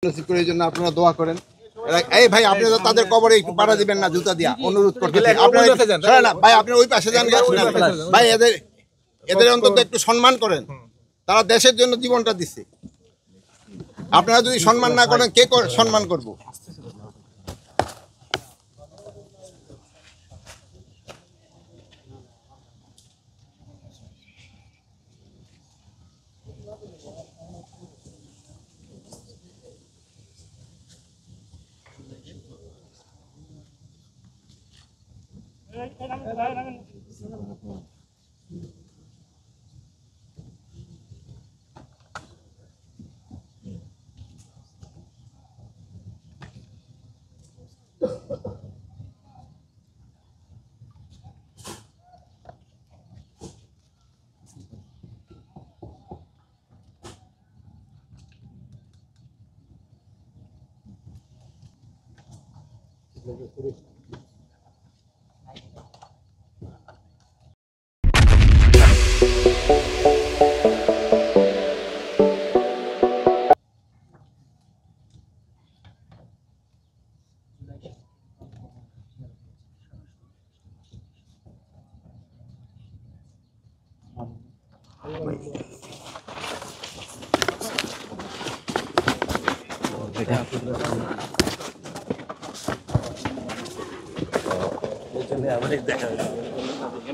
নসিব করে এই জন্য আপনারা দোয়া করেন। এই ভাই আপনি তো তাদের কবরে একটু পাড়া দিবেন না জুতা দিয়া, অনুরোধ করতে আপনারা না ভাই, আপনি ওই পাশে যান ভাই, এদের অন্তত একটু সম্মান করেন। তারা দেশের জন্য জীবনটা দিচ্ছে, আপনারা যদি সম্মান না করেন কে সম্মান করবো?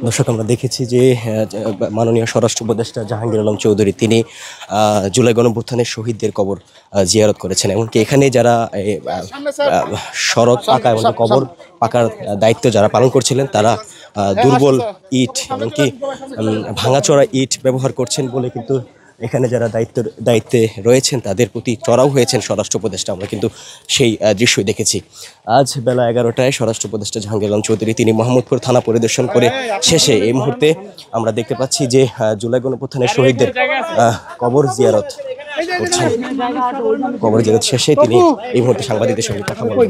দর্শক, আমরা দেখেছি যে মাননীয় স্বরাষ্ট্র উপদেষ্টা জাহাঙ্গীর আলম চৌধুরী তিনি জুলাই গণঅভ্যুত্থানের শহীদদের কবর জিয়ারত করেছেন। এমনকি এখানে যারা সড়ক পাকা এবং কবর পাকার দায়িত্ব যারা পালন করছিলেন তারা দুর্বল ইট এমনকি ভাঙাচোরা ইট ব্যবহার করছেন বলে কিন্তু এখানে যারা দায়িত্বে রয়েছেন তাদের প্রতি চড়াও হয়েছেন স্বরাষ্ট্র উপদেষ্টা। আমরা কিন্তু সেই দৃশ্যই দেখেছি। আজ বেলা 11টায় স্বরাষ্ট্র উপদেষ্টা জাহাঙ্গীর আলম চৌধুরী তিনি মোহাম্মদপুর থানা পরিদর্শন করে শেষে এই মুহূর্তে আমরা দেখতে পাচ্ছি যে জুলাই গণঅভ্যুত্থানের শহীদদের কবর জিয়ারত করছেন। কবর জিয়ারত শেষে তিনি এই মুহূর্তে সাংবাদিকদের সঙ্গে কথা বলবেন।